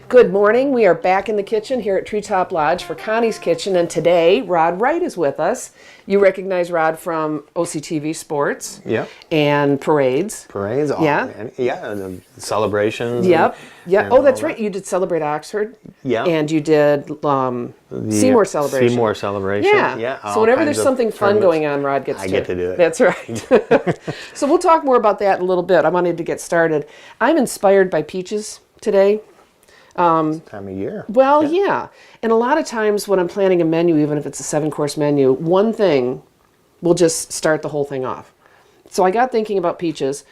Good morning. We are back in the kitchen here at Treetop Lodge for Connie's Kitchen, and today Rod Wright is with us. You recognize Rod from OCTV Sports. Yep. And Parades. Parades. Yeah. And celebrations. Yep. Yeah. and Oh, that's all right. that. You did Celebrate Oxford. Yeah. And you did Seymour Celebration. Seymour Celebration. Yeah. Yeah. So whenever there's something fun going on, Rod gets I get to do it. That's right. So we'll talk more about that in a little bit. I wanted to get started. I'm inspired by peaches today. Time of year. Well, yeah. And a lot of times when I'm planning a menu, even if it's a 7-course menu, one thing will just start the whole thing off. So I got thinking about peaches.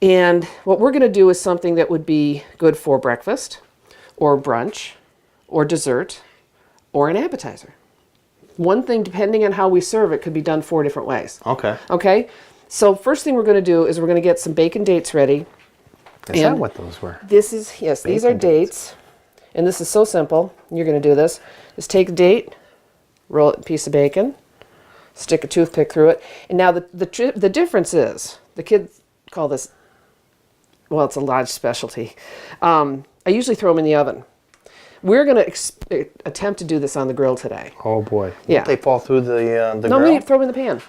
And what we're going to do is something that would be good for breakfast or brunch or dessert or an appetizer. One thing, depending on how we serve it, could be done 4 different ways. Okay. Okay? So first thing we're going to do is we're going to get some bacon dates ready. Is that what those were? This is, yes, these are dates. And this is so simple. You're going to do this. Just take a date, roll it in a piece of bacon, stick a toothpick through it. And now the difference is, the kids call this, well, it's a lodge specialty. I usually throw them in the oven. We're going to attempt to do this on the grill today. Oh boy. Yeah. Don't they fall through the No, grill? we throw them in the pan.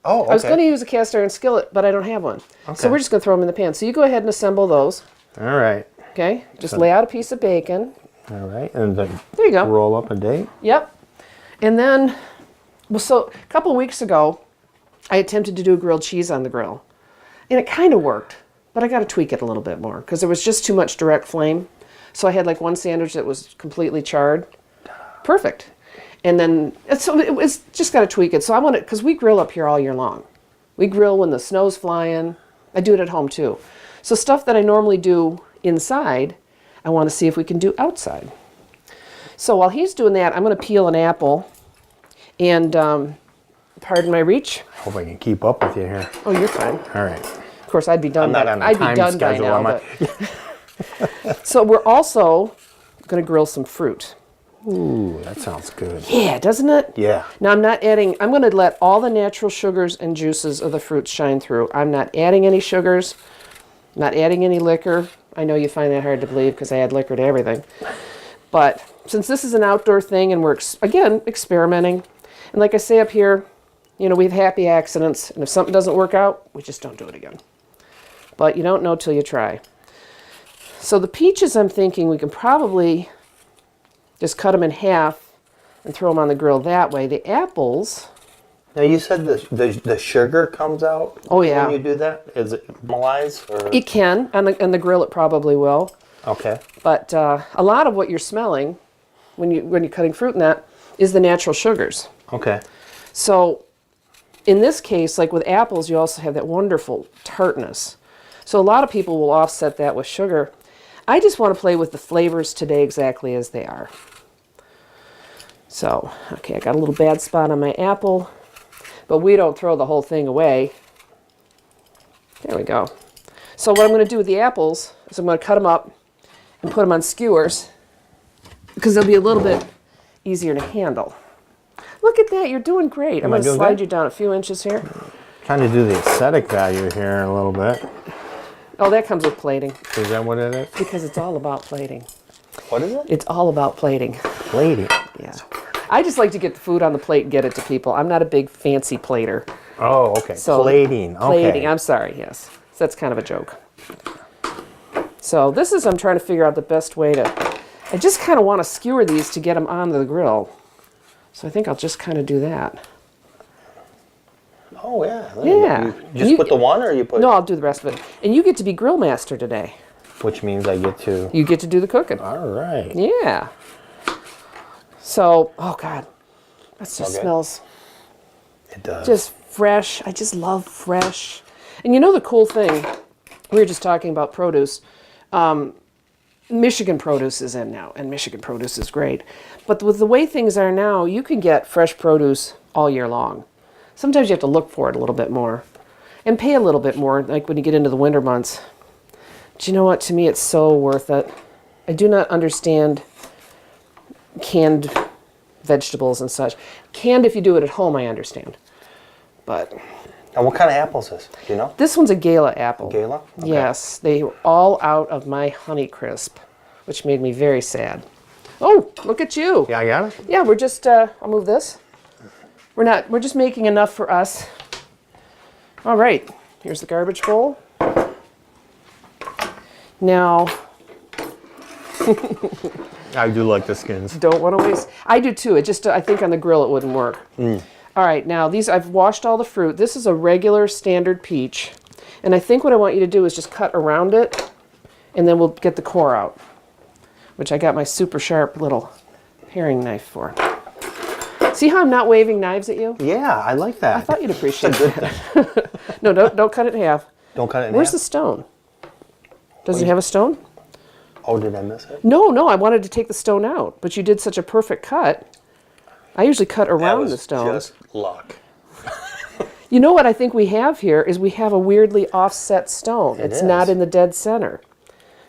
Oh, okay. I was going to use a cast iron skillet, but I don't have one. Okay. So we're just going to throw them in the pan. So you go ahead and assemble those. All right. Okay? Just lay out a piece of bacon. All right. And then There you go. roll up a date. Yep. And then, well, so a couple of weeks ago, I attempted to do grilled cheese on the grill. And it kind of worked, but I got to tweak it a little bit more because there was just too much direct flame. So I had like one sandwich that was completely charred. Perfect. And then, so it was just got to tweak it. So I want it, because we grill up here all year long. We grill when the snow's flying. I do it at home too. So stuff that I normally do inside, I want to see if we can do outside. So while he's doing that, I'm going to peel an apple. And pardon my reach. Hope I can keep up with you here. Oh, you're fine. All right. Of course, I'd be done. I'm not on a I'd time be done by schedule, now. am I? But so we're also going to grill some fruit. Ooh, that sounds good. Yeah, doesn't it? Yeah. Now I'm not adding. I'm going to let all the natural sugars and juices of the fruit shine through. I'm not adding any sugars. Not adding any liquor. I know you find that hard to believe because I add liquor to everything. But since this is an outdoor thing and we're, again, experimenting, and like I say up here, you know, we have happy accidents, and if something doesn't work out, we just don't do it again. But you don't know till you try. So the peaches, I'm thinking we can probably just cut them in half and throw them on the grill that way. The apples... Now you said the sugar comes out. Oh, yeah. When you do that, is it caramelized or? It can. On the grill, it probably will. Okay. But a lot of what you're smelling when you're cutting fruit and that is the natural sugars. Okay. So in this case, like with apples, you also have that wonderful tartness. So a lot of people will offset that with sugar. I just want to play with the flavors today exactly as they are. So, okay, I got a little bad spot on my apple, but we don't throw the whole thing away. There we go. So what I'm going to do with the apples is I'm going to cut them up and put them on skewers because they'll be a little bit easier to handle. Look at that. You're doing great. I'm going to slide you down a few inches here. Trying to do the aesthetic value here a little bit. Oh, that comes with plating. Is that what it is? Because it's all about plating. What is it? It's all about plating. Plating. Yeah. I just like to get the food on the plate and get it to people. I'm not a big fancy plater. Oh, okay. So, plating. Okay. Plating. I'm sorry. Yes. So that's kind of a joke. So this is, I'm trying to figure out the best way to, I just kind of want to skewer these to get them on the grill. So I think I'll just kind of do that. Oh, yeah. Yeah. You just put the one or you put? No, I'll do the rest of it. And you get to be grill master today. Which means I get to. You get to do the cooking. All right. Yeah. So, oh God, that just smells. It does. Just fresh. I just love fresh. And you know the cool thing, we were just talking about produce. Michigan produce is in now, and Michigan produce is great. But with the way things are now, you can get fresh produce all year long. Sometimes you have to look for it a little bit more and pay a little bit more, like when you get into the winter months. But you know what? To me, it's so worth it. I do not understand canned vegetables and such. Canned, if you do it at home, I understand. But Now, what kind of apple is this? Do you know? this one's a Gala apple. Gala? Okay. Yes, they were all out of my Honeycrisp. which made me very sad. Oh, look at you. Yeah, I got it. Yeah, we're just, I'll move this. We're just making enough for us. All right, here's the garbage bowl. Now, I do like the skins. don't want to waste. I do too. It just, I think on the grill it wouldn't work. All right, now these, I've washed all the fruit. This is a regular standard peach. And I think what I want you to do is just cut around it, and then we'll get the core out, which I got my super sharp little paring knife for. See how I'm not waving knives at you? Yeah, I like that. I thought you'd appreciate that. No, don't cut it in half. Don't cut it in Where's the half. stone? Does it have a stone? Oh, did I miss it? No, I wanted to take the stone out, but you did such a perfect cut. I usually cut around the stone. Just luck. You know what I think we have here is we have a weirdly offset stone. It's not in the dead center.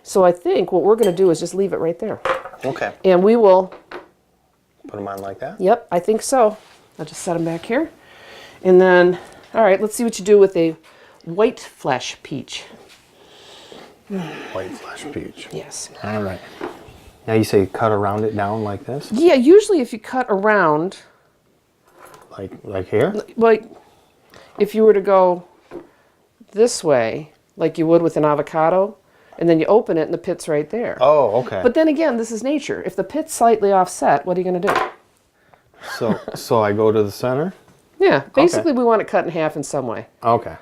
So I think what we're going to do is just leave it right there. Okay. And we will, Put them on like that? yep, I think so. I'll just set them back here. And then, all right, let's see what you do with a white flesh peach. White flesh peach. Yes. All right. Now you say cut around it down like this? Yeah, usually if you cut around, Like here? like if you were to go this way, like you would with an avocado, and then you open it and the pit's right there. Oh, okay. But then again, this is nature. If the pit's slightly offset, what are you going to do? So I go to the center? Yeah, basically we want it cut in half in some way. Okay.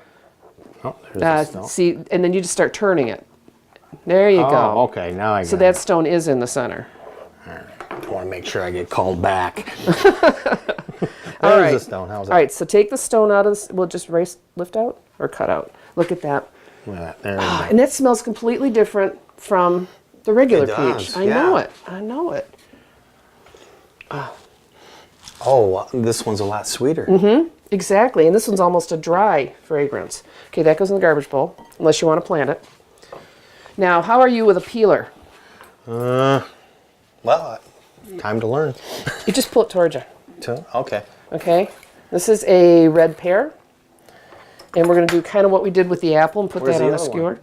Oh, there's the stone. See, and then you just start turning it. There you Oh, go. okay. Now I get So that stone is in the center. I want to make sure I get called back. All There's right. the stone. How's that? All right, so take the stone out of this. We'll just lift out or cut out. Look at that. Look at that. There we go. And that smells completely different from the regular It peach. does, I know yeah. it. I know it. Oh, this one's a lot sweeter. Exactly. And this one's almost a dry fragrance. Okay, that goes in the garbage bowl, unless you want to plant it. Now, how are you with a peeler? Well, time to learn. You just pull it towards you. Okay. Okay? This is a red pear. And we're going to do kind of what we did with the apple and put Where's that the on a other skewer.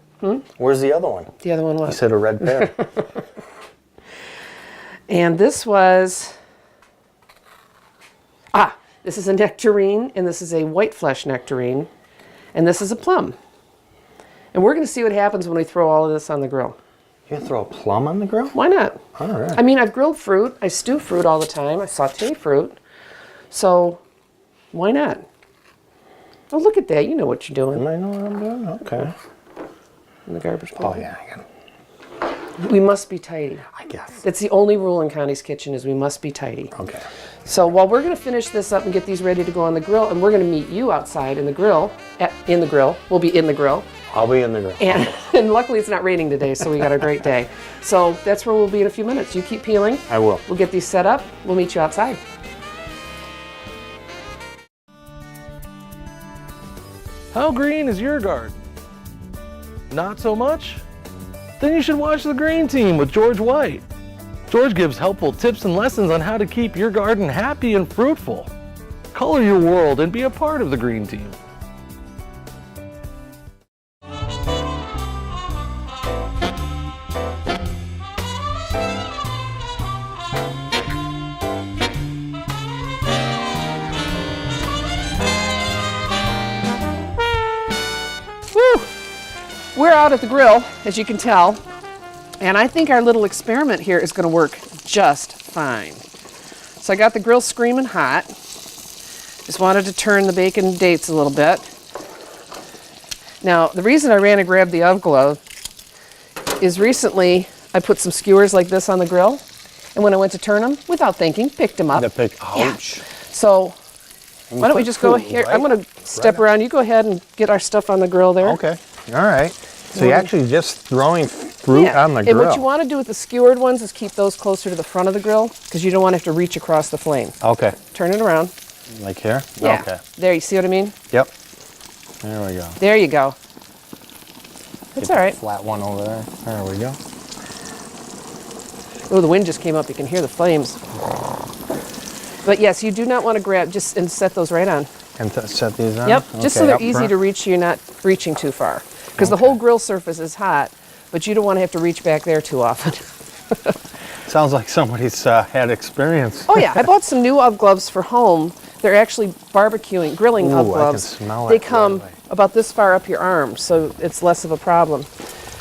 Where's the other one? The other one You was. said a red pear. And this was, this is a nectarine, and this is a white flesh nectarine, and this is a plum. And we're going to see what happens when we throw all of this on the grill. You gonna throw a plum on the grill? Why not? All right. I mean, I've grilled fruit, I stew fruit all the time, I saute fruit, so why not? Oh, look at that, you know what you're doing I know what I'm doing? Okay. in the garbage bowl. Oh, yeah. We must be tidy. I guess. That's the only rule in Connie's kitchen is we must be tidy. Okay. So while we're going to finish this up and get these ready to go on the grill, and we're going to meet you outside in the grill, we'll be in the grill. I'll be in the grill. And luckily it's not raining today, so we got a great day. So that's where we'll be in a few minutes. You keep peeling. I will. We'll get these set up. We'll meet you outside. How green is your garden? Not so much? Then you should watch The Green Team with George White. George gives helpful tips and lessons on how to keep your garden happy and fruitful. Color your world and be a part of The Green Team. Woo! We're out at the grill, as you can tell, and I think our little experiment here is going to work just fine. So I got the grill screaming hot. Just wanted to turn the bacon dates a little bit. Now, the reason I ran and grabbed the oven glove is recently I put some skewers like this on the grill, and when I went to turn them, without thinking, picked them up. Ouch. So why don't we just go here? I'm going to step around. You go ahead and get our stuff on the grill there. Okay. All right. So you're actually just throwing fruit on the And grill. what you want to do with the skewered ones is keep those closer to the front of the grill because you don't want to have to reach across the flame. Okay. Turn it around. Like here? Yeah. Okay. There, you see what I mean? Yep. There we go. There you go. That's all right. Flat one over there. There we go. Oh, the wind just came up. You can hear the flames. But yes, you do not want to grab just and set those right on. And set these on? Yep, just so Okay, they're up easy front. to reach so you're not reaching too far. Because the whole grill surface is hot, but you don't want to have to reach back there too often. Sounds like somebody's had experience. Oh yeah, I bought some new UGG gloves for home. They're actually barbecuing, grilling UGG Ooh, I can gloves. smell They it come right away. about this far up your arm, so it's less of a problem.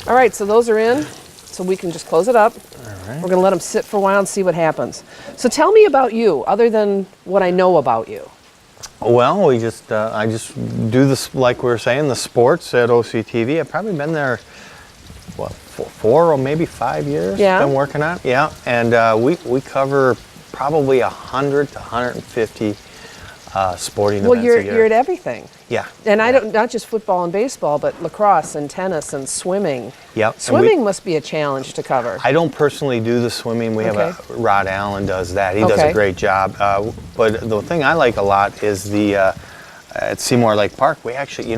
All right, so those are in, so we can just close it up. right. We're gonna let them sit for a while and see what happens. So tell me about you, other than what I know about you. Well, we just I just do this, like we were saying, the sports at OCTV. I've probably been there, what, 4 or maybe 5 years. Yeah. Been working on it. Yeah, and we cover probably 100 to 150 sporting Well, events a year. you're at everything. Yeah. And I yeah. don't, not just football and baseball, but lacrosse and tennis and swimming. Yep. and Swimming must be a challenge to cover. I don't personally do the swimming. We have Okay. Rod Allen does that. He does Okay. a great job. But the thing I like a lot is the at Seymour Lake Park. We actually,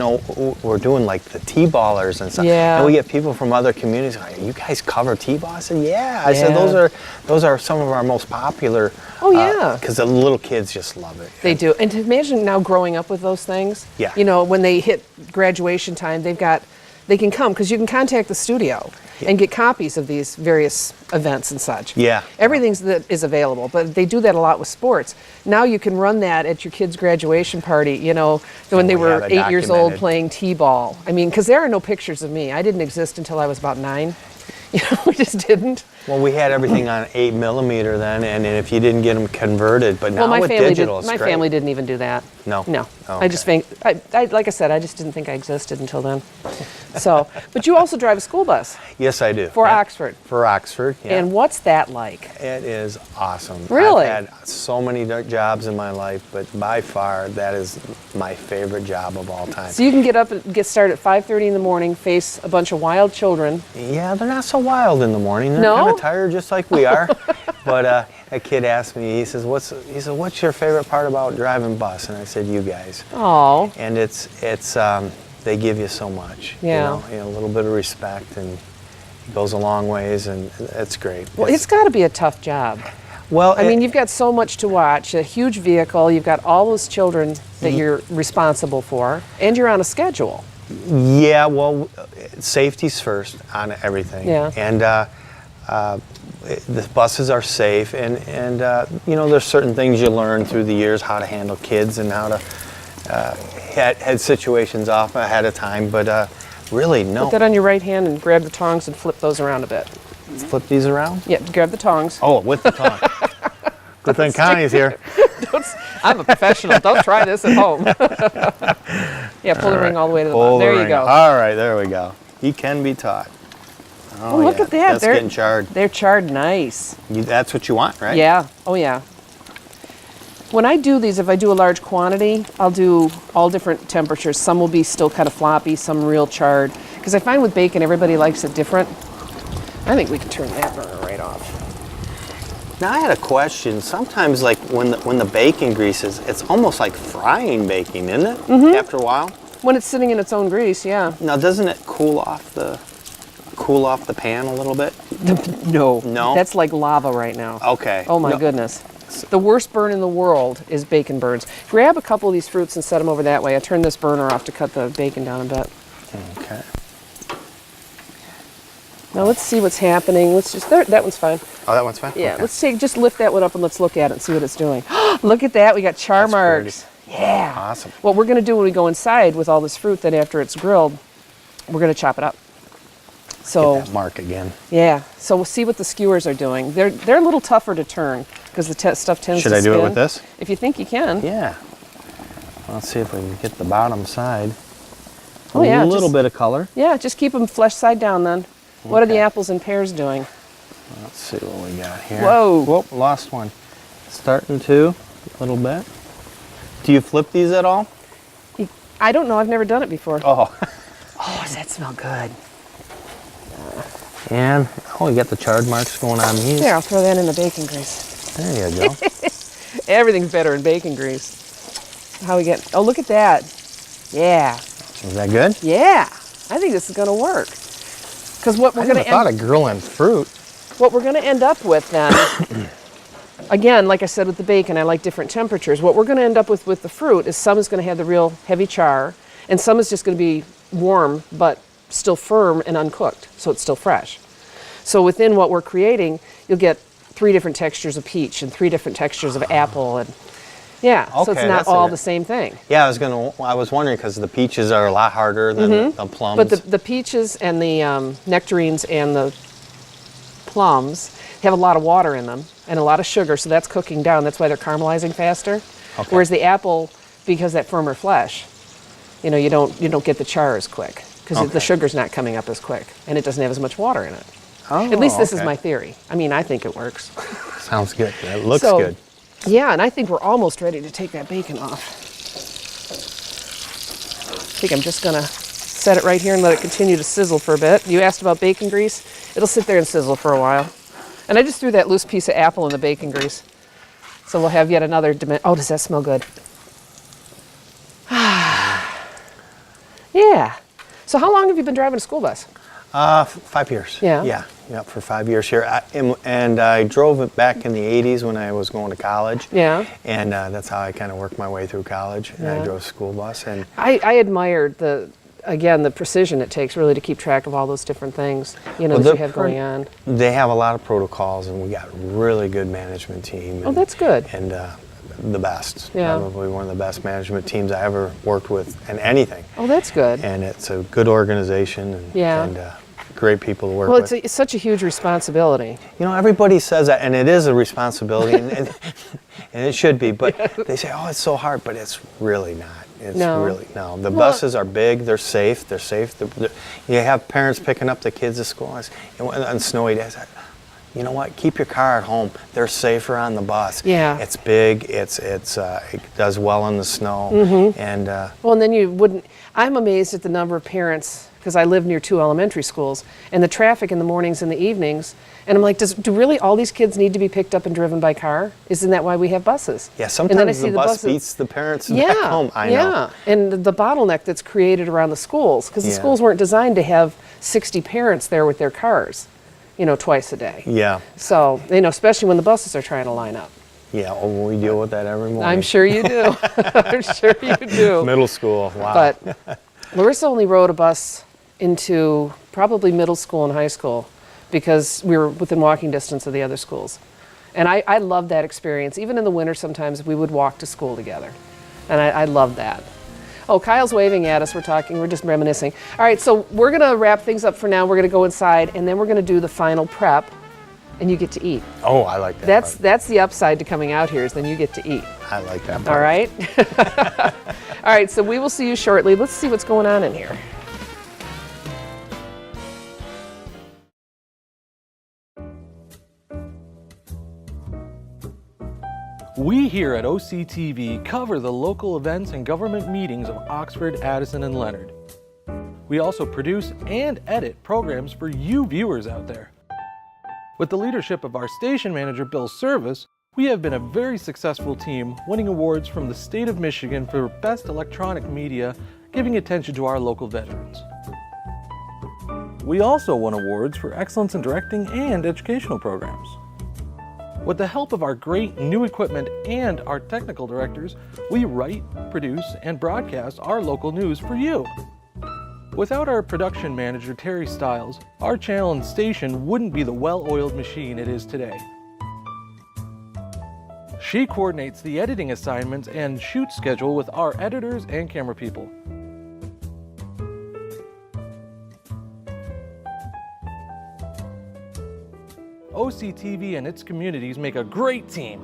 we're doing like the T-ballers and stuff. Yeah. And we get people from other communities like, "You guys cover T-ball?" I said, "Yeah." I said, Yeah. "Those are some of our most popular." Oh, yeah. Because the little kids just love it. They do. And to imagine now growing up with those things. Yeah. When they hit graduation time, they can come because you can contact the studio and get copies of these various events and such. Yeah. Everything that is available, but they do that a lot with sports. Now you can run that at your kid's graduation party, when they we were have it 8 years old documented. playing t-ball. I mean, because there are no pictures of me. I didn't exist until I was about 9. We just didn't. Well, we had everything on 8mm then, and if you didn't get them converted, but now Well, my with family digital, did. it's My great. family didn't even do that. No? No. Oh, I just think, like I said, I just didn't think I existed until then. So, but you also drive a school bus Yes, I do. for Yeah. Oxford. For Oxford, yeah. And what's that like? It is awesome. Really? I've had so many jobs in my life, but by far, that is my favorite job of all time. So you can get up and get started at 5:30 in the morning, face a bunch of wild children. Yeah, they're not so wild in the morning. They're No? kind of tired just like we are. But a kid asked me, he says, what's your favorite part about driving bus? And I said, you guys. Oh, And it's they give you so much. Yeah. A little bit of respect, and it goes a long ways, and it's great. well, it's got to be a tough job. well, I mean, you've got so much to watch, a huge vehicle, you've got all those children that you're responsible for, and you're on a schedule. yeah, well, safety's first on everything. Yeah. And the buses are safe, and there's certain things you learn through the years, how to handle kids and how to head situations off ahead of time. But really, no. Put that on your right hand and grab the tongs and flip those around a bit. Flip these around. Yeah, grab the tongs. Oh, with the tongue. Good thing Connie's here. I'm a professional. Don't try this at home. Yeah, pull the ring all the way to the bottom. Pull the There you ring. go. All right, there we go. He can be taught. Oh, look yeah, at that. That's getting charred. They're charred nice. That's what you want, right? Yeah. Oh, yeah. When I do these, if I do a large quantity, I'll do all different temperatures. Some will be still kind of floppy, some real charred. Because I find with bacon, everybody likes it different. I think we can turn that burner right off. Now I had a question. Sometimes, like when the bacon greases, it's almost like frying bacon, isn't it? Mm-hmm. After a while. When it's sitting in its own grease, yeah. Now, doesn't it cool off the pan a little bit? No. No? That's like lava right now. Okay. Oh my No. goodness. The worst burn in the world is bacon burns. Grab a couple of these fruits and set them over that way. I turned this burner off to cut the bacon down a bit. Okay. Now let's see what's happening. Let's just, that one's fine. Oh, that one's fine. Yeah, Okay. let's just lift that one up and let's look at it and see what it's doing. Look at that, we got char That's marks. Yeah. Awesome. What we're gonna do when we go inside with all this fruit, then after it's grilled, we're gonna chop it up. So, Get that mark again. yeah, so we'll see what the skewers are doing. They're a little tougher to turn because the stuff tends Should to I do it spin. with this? If you think you can. Yeah. Let's see if we can get the bottom side. Oh, yeah, A little just- bit of color. Yeah, just keep them flesh side down then. What are the Okay. apples and pears doing? Let's see what we got here. Whoa. Whoop, lost one. Starting to, a little bit. Do you flip these at all? I don't know, I've never done it before. Oh. Oh, does that smell good? And, we got the charred marks going on these. There, I'll throw that in the bacon grease. There you go. Everything's better in bacon grease. How we get, oh, look at that. Yeah, Is that good? yeah. I think this is gonna work. Because what we're I gonna never thought of grilling fruit. what we're gonna end up with then, again, like I said with the bacon, I like different temperatures. What we're gonna end up with the fruit is some is gonna have the real heavy char, and some is just gonna be warm, but still firm and uncooked, so it's still fresh. So within what we're creating, you'll get 3 different textures of peach and 3 different textures of apple, and yeah, so it's Okay, not that's all a- the same thing. Yeah, I was wondering because the peaches are a lot harder than the plums. But the peaches and the nectarines and the plums have a lot of water in them and a lot of sugar, so that's cooking down. That's why they're caramelizing faster. Okay. Whereas the apple, because that firmer flesh, you don't get the char as quick because Okay. the sugar's not coming up as quick and it doesn't have as much water in it. Oh, At least this is okay. my theory. I mean, I think it works. Sounds good. It looks So, good. Yeah, and I think we're almost ready to take that bacon off. I think I'm just gonna set it right here and let it continue to sizzle for a bit. You asked about bacon grease. It'll sit there and sizzle for a while. And I just threw that loose piece of apple in the bacon grease. So we'll have yet another oh, does that smell good? Yeah. So how long have you been driving a school bus? 5 years. Yeah. Yeah, for 5 years here. And I drove it back in the 80s when I was going to college. Yeah. And that's how I kind of worked my way through college. And I Yeah. drove a school bus. And I admired the precision it takes really to keep track of all those different things, that you they're have going on. they have a lot of protocols, and we got a really good management team. Oh, that's good. And the best. Yeah. Probably one of the best management teams I ever worked with in anything. Oh, that's good. And it's a good organization and, Yeah. and great people to work Well, with. it's such a huge responsibility. Everybody says that, and it is a responsibility, and it should be, but they say, oh, it's so hard, but it's really not. It's No. really, no. The Well- buses are big, they're safe. You have parents picking up the kids at school, and on snowy days, you know what, keep your car at home. They're safer on the bus. Yeah. It's big, it does well in the snow, Mm-hmm. and Well, and then you wouldn't. I'm amazed at the number of parents, because I live near 2 elementary schools, and the traffic in the mornings and the evenings. And I'm like, do really all these kids need to be picked up and driven by car? Isn't that why we have buses? yeah, And then I sometimes see the bus buses- beats the parents Yeah, back home. I know. yeah, and the bottleneck that's created around the schools, because the Yeah. schools weren't designed to have 60 parents there with their cars, twice a day. Yeah, So, especially when the buses are trying to line up. yeah. Oh, we deal with that every morning. I'm sure you do. I'm sure you do. Middle school, wow. But Larissa only rode a bus into probably middle school and high school because we were within walking distance of the other schools. And I loved that experience. Even in the winter, sometimes we would walk to school together. And I loved that. Oh, Kyle's waving at us. We're just reminiscing. All right, so we're going to wrap things up for now. We're going to go inside, and then we're going to do the final prep, and you get to eat. Oh, I like that. That's the upside to coming out here, is then you get to eat. I like that. All part. right? All right, so we will see you shortly. Let's see what's going on in here. We here at OCTV cover the local events and government meetings of Oxford, Addison, and Leonard. We also produce and edit programs for you viewers out there. With the leadership of our station manager, Bill Service, we have been a very successful team, winning awards from the state of Michigan for Best Electronic Media, giving attention to our local veterans. We also won awards for excellence in directing and educational programs. With the help of our great new equipment and our technical directors, we write, produce, and broadcast our local news for you. Without our production manager, Terry Stiles, our channel and station wouldn't be the well-oiled machine it is today. She coordinates the editing assignments and shoot schedule with our editors and camera people. OCTV and its communities make a great team.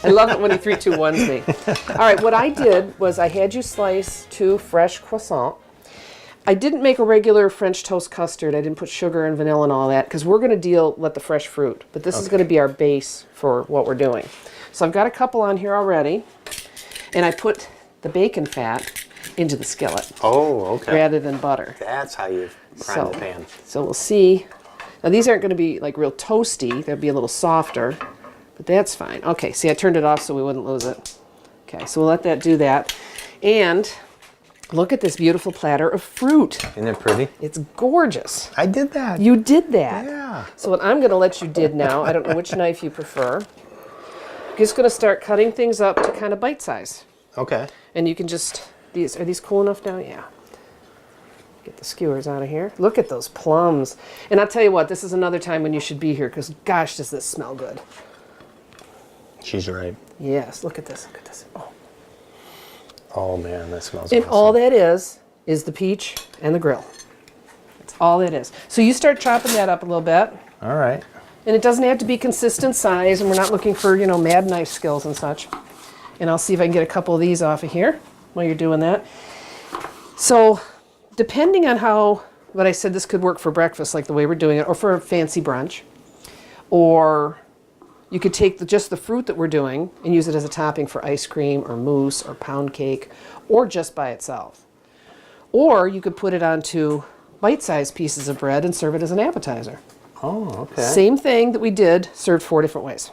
I love it when he 3, 2, 1s me. All right, what I did was I had you slice 2 fresh croissants. I didn't make a regular French toast custard. I didn't put sugar and vanilla and all that because we're going to let the fresh fruit. But this is going to be our base for what we're doing. So I've got a couple on here already. And I put the bacon fat into the skillet. Oh, okay. Rather than butter. That's how you prime the pan. So we'll see. Now these aren't going to be like real toasty. They'll be a little softer. But that's fine. Okay, see, I turned it off so we wouldn't lose it. Okay, so we'll let that do that. And look at this beautiful platter of fruit. Isn't it pretty? It's gorgeous. I did that. You did that. Yeah. So what I'm going to let you did now, I don't know which knife you prefer. You're just going to start cutting things up to kind of bite size. Okay. And you can just, are these cool enough now? Yeah. Get the skewers out of here. Look at those plums. And I'll tell you what, this is another time when you should be here because gosh, does this smell good. She's right. Yes, look at this. Look at this. Oh. Oh man, that smells And awesome. all that is the peach and the grill. That's all it is. So you start chopping that up a little bit. All right. And it doesn't have to be consistent size, and we're not looking for, mad knife skills and such. And I'll see if I can get a couple of these off of here while you're doing that. So depending on what I said, this could work for breakfast, like the way we're doing it, or for a fancy brunch. Or you could take just the fruit that we're doing and use it as a topping for ice cream or mousse or pound cake, or just by itself. Or you could put it onto bite-sized pieces of bread and serve it as an appetizer. Oh, okay. Same thing that we did, served 4 different ways.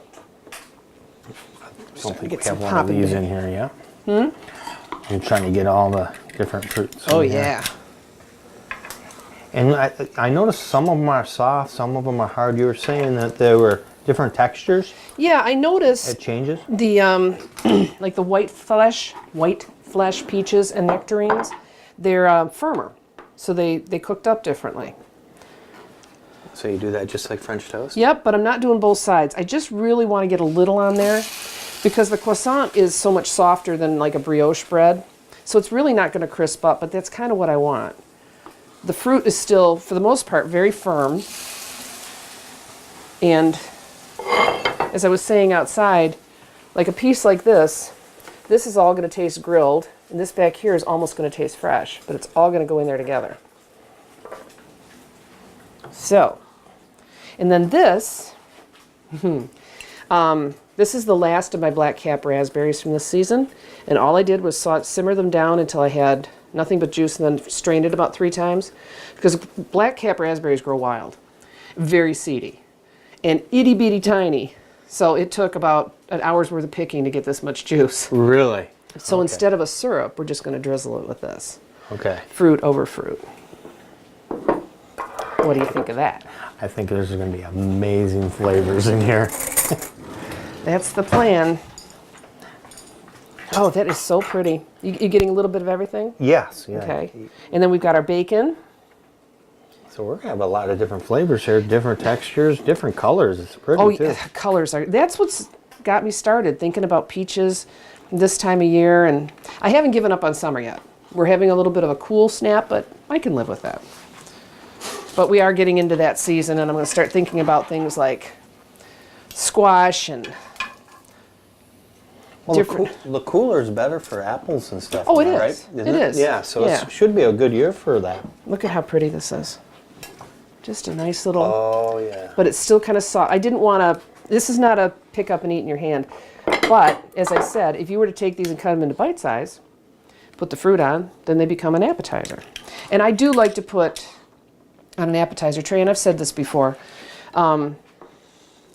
I don't think get we some have one of popping these there. in here yet. I'm trying to get all the different fruits. Oh, in here. yeah. And I noticed some of them are soft, some of them are hard. You were saying that there were different textures. Yeah, I noticed It changes. the like the white flesh peaches and nectarines, they're firmer, so they cooked up differently. So you do that just like French toast? Yep, but I'm not doing both sides. I just really want to get a little on there because the croissant is so much softer than like a brioche bread, so it's really not going to crisp up. But that's kind of what I want. The fruit is still, for the most part, very firm, and as I was saying outside, like a piece like this is all going to taste grilled, and this back here is almost going to taste fresh, but it's all going to go in there together. So, and then this, this is the last of my black cap raspberries from this season, and all I did was simmer them down until I had nothing but juice, and then strained it about 3 times, because black cap raspberries grow wild, very seedy, and itty bitty tiny. So it took about an hour's worth of picking to get this much juice. Really? So instead of a syrup, we're just going to drizzle it with this. Okay. Fruit over fruit. What do you think of that? I think there's going to be amazing flavors in here. That's the plan. Oh, that is so pretty. You getting a little bit of everything? Yes. Yeah. Okay. And then we've got our bacon. So we're going to have a lot of different flavors here, different textures, different colors. It's pretty Oh, too. yeah, colors are. That's what's got me started thinking about peaches this time of year, and I haven't given up on summer yet. We're having a little bit of a cool snap, but I can live with that. But we are getting into that season, and I'm going to start thinking about things like squash and Well, different. the cooler is better for apples and stuff. Oh, it am I is. Right? It is. Yeah, so Yeah. it should be a good year for that. Look at how pretty this is. Just a nice little, Oh, yeah. but it's still kind of soft. I didn't want to, this is not a pick up and eat in your hand. But, as I said, if you were to take these and cut them into bite size, put the fruit on, then they become an appetizer. And I do like to put on an appetizer tray, and I've said this before, I'm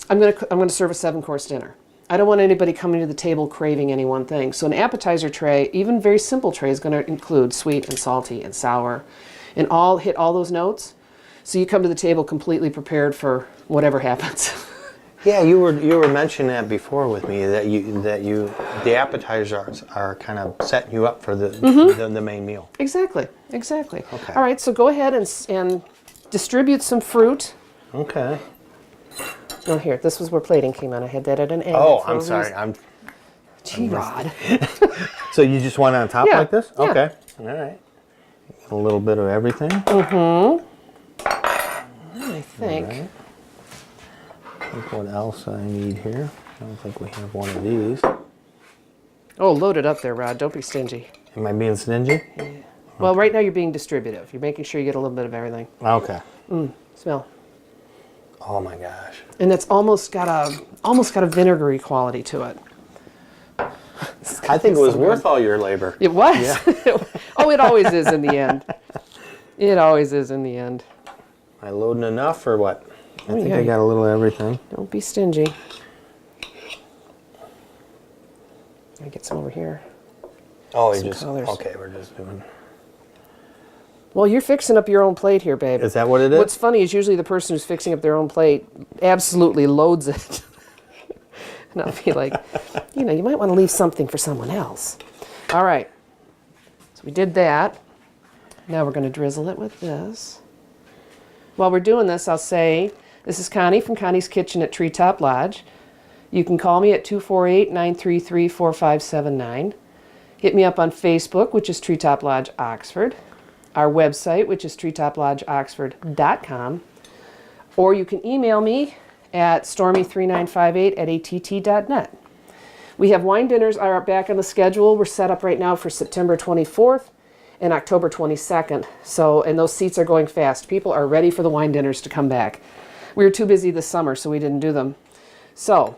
going to serve a 7-course dinner. I don't want anybody coming to the table craving any one thing. So an appetizer tray, even very simple tray, is going to include sweet and salty and sour, and hit all those notes. So you come to the table completely prepared for whatever happens. Yeah, you were mentioning that before with me that the appetizers are kind of setting you up for the main meal. Exactly, exactly. Okay. All right, so go ahead and distribute some fruit. Okay. Oh, here, this was where plating came in. I had that at an angle. Oh, for a I'm sorry. reason. G-Rod. So you just want it on top Yeah, like this? yeah. Okay. All right. A little bit of everything. I think. All right. Look what else I need here. don't think we have one of these. Oh, load it up there, Rod. Don't be stingy. Am I being stingy? Well, right now you're being distributive. You're making sure you get a little bit of everything. Okay. Smell. Oh my gosh. And it's almost got a vinegary quality to it. I think it was worth all your labor. It was. Oh, it always is in the end. It always is in the end. Am I loading enough or what? I think yeah. I got a little of everything. Don't be stingy. I get some over here. Oh, Some colors. okay, we're just doing. Well, you're fixing up your own plate here, babe. Is that what it is? What's funny is usually the person who's fixing up their own plate absolutely loads it. And I'll be like, you might want to leave something for someone else. All right. So we did that. Now we're going to drizzle it with this. While we're doing this, I'll say, this is Connie from Connie's Kitchen at Treetop Lodge. You can call me at 248-933-4579. Hit me up on Facebook, which is Treetop Lodge Oxford. Our website, which is treetoplodgeoxford.com. Or you can email me at stormy3958@att.net. We have wine dinners are back on the schedule. We're set up right now for September 24th and October 22nd. And those seats are going fast. People are ready for the wine dinners to come back. We were too busy this summer, so we didn't do them. So,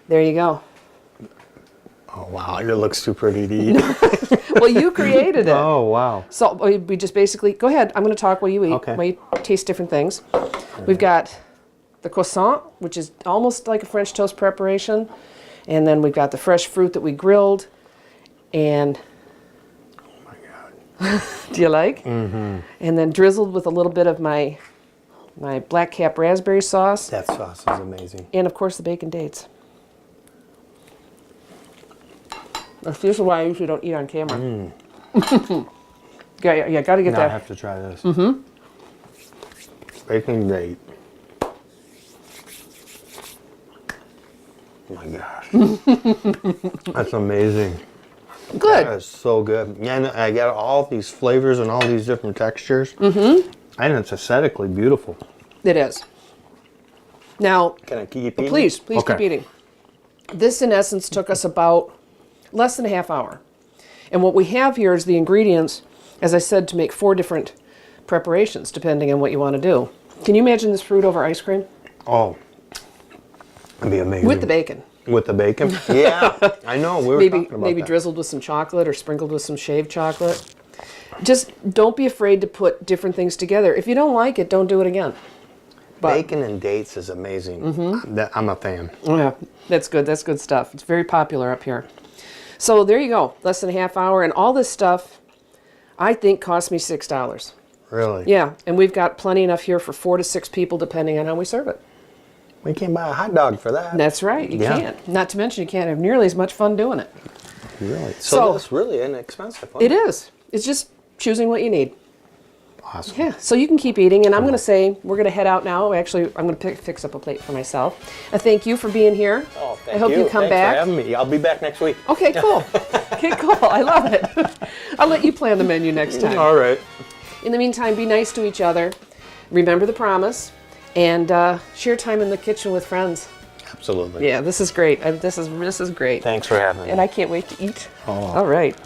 there you go. Oh wow, it looks too pretty to eat. Well, you created it. Oh wow. So we just basically, go ahead, I'm going to talk while you eat, Okay. while you taste different things. We've got the croissant, which is almost like a French toast preparation. And then we've got the fresh fruit that we grilled. And, Oh my god. do you like? Mm-hmm. And then drizzled with a little bit of my black cap raspberry sauce. That sauce is amazing. And of course the bacon dates. This is why I usually don't eat on camera. yeah, got to get Now I that. have to try this. Mm-hmm. Bacon date. Oh my gosh. That's amazing. Good. That is so good. And I got all these flavors and all these different textures. Mm-hmm. And it's aesthetically beautiful. It is. Now, Can I keep eating? please Okay. keep eating. This, in essence, took us about less than a half hour. And what we have here is the ingredients, as I said, to make 4 different preparations, depending on what you want to do. Can you imagine this fruit over ice cream? Oh, that'd be amazing. With the bacon. With the bacon? Yeah, I know. We were talking about Maybe that. drizzled with some chocolate or sprinkled with some shaved chocolate. Just don't be afraid to put different things together. If you don't like it, don't do it again. But, Bacon and dates is amazing. Mm-hmm. I'm a fan. oh yeah, that's good. That's good stuff. It's very popular up here. So there you go. Less than a half hour. And all this stuff, I think, cost me $6. Really? Yeah, and we've got plenty enough here for 4 to 6 people, depending on how we serve it. We can't buy a hot dog for that. That's right. You Yeah. can't. Not to mention, you can't have nearly as much fun doing it. Really? So- That's really inexpensive. It is. It's just choosing what you need. Awesome. Yeah, so you can keep eating, and I'm going to say we're going to head out now. Actually, I'm going to fix up a plate for myself. I thank you for being here. Oh, thank I hope you come Thanks back. for having me. I'll be back next week. Okay, cool. Okay, cool. I love it. I'll let you plan the menu next time. All right. In the meantime, be nice to each other. Remember the promise, and share time in the kitchen with friends. Absolutely. Yeah, this is great. This is great. Thanks for having me. And I can't wait to eat. Oh. All right.